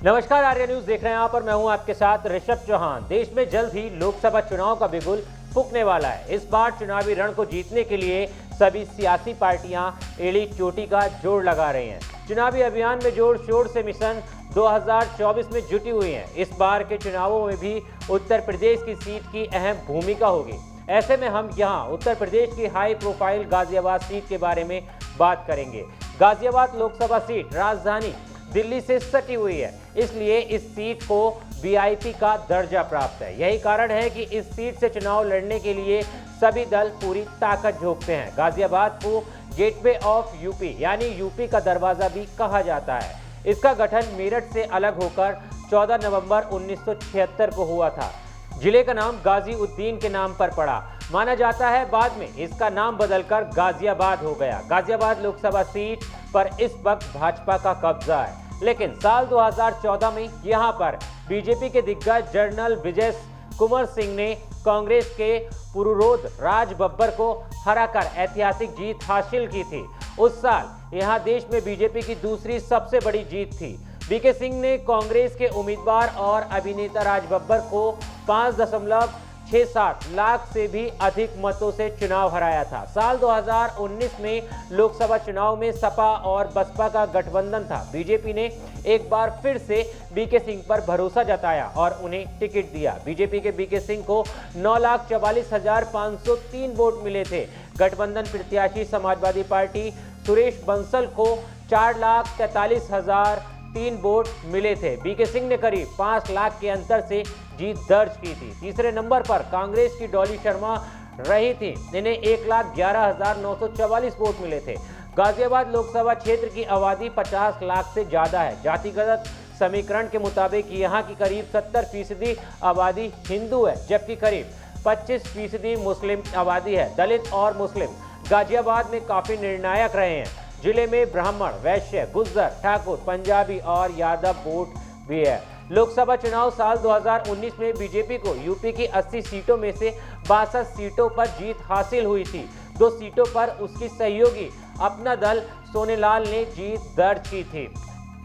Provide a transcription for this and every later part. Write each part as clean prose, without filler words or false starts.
नमस्कार, आर्या न्यूज देख रहे हैं आप और मैं हूं आपके साथ ऋषभ चौहान। देश में जल्द ही लोकसभा चुनाव का बिगुल फूंकने वाला है। इस बार चुनावी रण को जीतने के लिए सभी सियासी पार्टियां एड़ी चोटी का जोड़ लगा रही हैं। चुनावी अभियान में जोर शोर से मिशन 2024 में जुटी हुई हैं। इस बार के चुनावों में भी उत्तर प्रदेश की सीट की अहम भूमिका होगी। ऐसे में हम यहाँ उत्तर प्रदेश की हाई प्रोफाइल गाजियाबाद सीट के बारे में बात करेंगे। गाजियाबाद लोकसभा सीट राजधानी दिल्ली से सटी हुई है, इसलिए इस सीट को वीआईपी का दर्जा प्राप्त है। यही कारण है कि इस सीट से चुनाव लड़ने के लिए सभी दल पूरी ताकत झोंकते हैं। गाजियाबाद को गेटवे ऑफ यूपी यानी यूपी का दरवाजा भी कहा जाता है। इसका गठन मेरठ से अलग होकर 14 नवंबर 1976 को हुआ था। जिले का नाम गाजी उद्दीन के नाम पर पड़ा। माना जाता है बाद में इसका नाम बदलकर गाजियाबाद हो गया। गाजियाबाद लोकसभा सीट पर इस वक्त भाजपा का कब्जा है, लेकिन साल 2014 में यहां पर बीजेपी के दिग्गज जनरल विजय कुंवर सिंह ने कांग्रेस के पुरुरोध राज बब्बर को हराकर ऐतिहासिक जीत हासिल की थी। उस साल यहां देश में बीजेपी की दूसरी सबसे बड़ी जीत थी। बीके सिंह ने कांग्रेस के उम्मीदवार और अभिनेता राज बब्बर को 5.67 लाख से भी अधिक मतों से चुनाव हराया था। साल 2019 में लोकसभा चुनाव में सपा और बसपा का गठबंधन था। बीजेपी ने एक बार फिर से बीके सिंह पर भरोसा जताया और उन्हें टिकट दिया। बीजेपी के बीके सिंह को 9,44,503 वोट मिले थे। गठबंधन प्रत्याशी समाजवादी पार्टी सुरेश बंसल को 4,43,003 वोट मिले थे। बीके सिंह ने करीब 5 लाख के अंतर से जीत दर्ज की थी। तीसरे नंबर पर कांग्रेस की डॉली शर्मा रही थी। इन्हें 1,11,944 वोट मिले थे। गाजियाबाद लोकसभा क्षेत्र की आबादी 50 लाख से ज्यादा है। जातिगत समीकरण के मुताबिक यहाँ की करीब 70% आबादी हिंदू है, जबकि करीब 25% मुस्लिम आबादी है। दलित और मुस्लिम गाजियाबाद में काफी निर्णायक रहे हैं। जिले में ब्राह्मण, वैश्य, गुज्जर, ठाकुर, पंजाबी और यादव वोट भी है। लोकसभा चुनाव साल 2019 में बीजेपी को यूपी की 80 सीटों में से 62 सीटों पर जीत हासिल हुई थी। 2 सीटों पर उसकी सहयोगी अपना दल सोनेलाल ने जीत दर्ज की थी।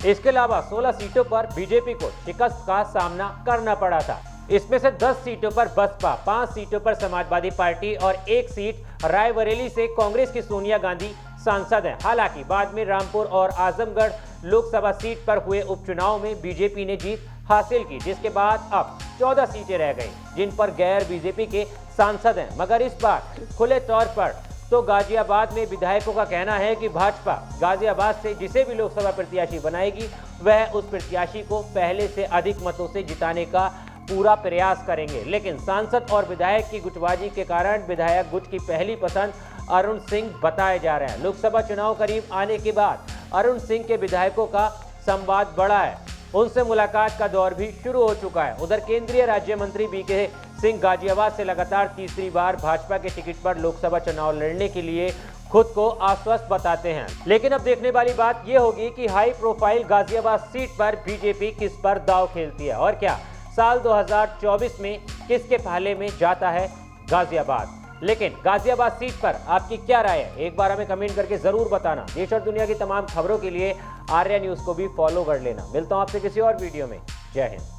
इसके अलावा 16 सीटों पर बीजेपी को शिकस्त का सामना करना पड़ा था। इसमें से 10 सीटों पर बसपा, 5 सीटों पर समाजवादी पार्टी और 1 सीट रायबरेली से कांग्रेस की सोनिया गांधी सांसद हैं। हालांकि बाद में रामपुर और आजमगढ़ लोकसभा सीट पर हुए उपचुनाव में बीजेपी ने जीत हासिल की, जिसके बाद अब 14 सीटें रह गई जिन पर गैर बीजेपी के सांसद हैं। मगर इस बार खुले तौर पर तो गाजियाबाद में विधायकों का कहना है कि भाजपा गाजियाबाद से जिसे भी लोकसभा प्रत्याशी बनाएगी वह उस प्रत्याशी को पहले से अधिक मतों से जिताने का पूरा प्रयास करेंगे। लेकिन सांसद और विधायक की गुटबाजी के कारण विधायक गुट की पहली पसंद अरुण सिंह बताए जा रहे हैं। लोकसभा चुनाव करीब आने के बाद अरुण सिंह के विधायकों का संवाद बढ़ा है। उनसे मुलाकात का दौर भी शुरू हो चुका है। उधर केंद्रीय राज्य मंत्री बीके सिंह गाजियाबाद से लगातार तीसरी बार भाजपा के टिकट पर लोकसभा चुनाव लड़ने के लिए खुद को आश्वस्त बताते हैं। लेकिन अब देखने वाली बात यह होगी कि हाई प्रोफाइल गाजियाबाद सीट पर बीजेपी किस पर दांव खेलती है और क्या साल 2024 में किसके पहले में जाता है गाजियाबाद। लेकिन गाजियाबाद सीट पर आपकी क्या राय है, एक बार हमें कमेंट करके जरूर बताना। देश और दुनिया की तमाम खबरों के लिए आर्या न्यूज को भी फॉलो कर लेना। मिलता हूं आपसे किसी और वीडियो में। जय हिंद।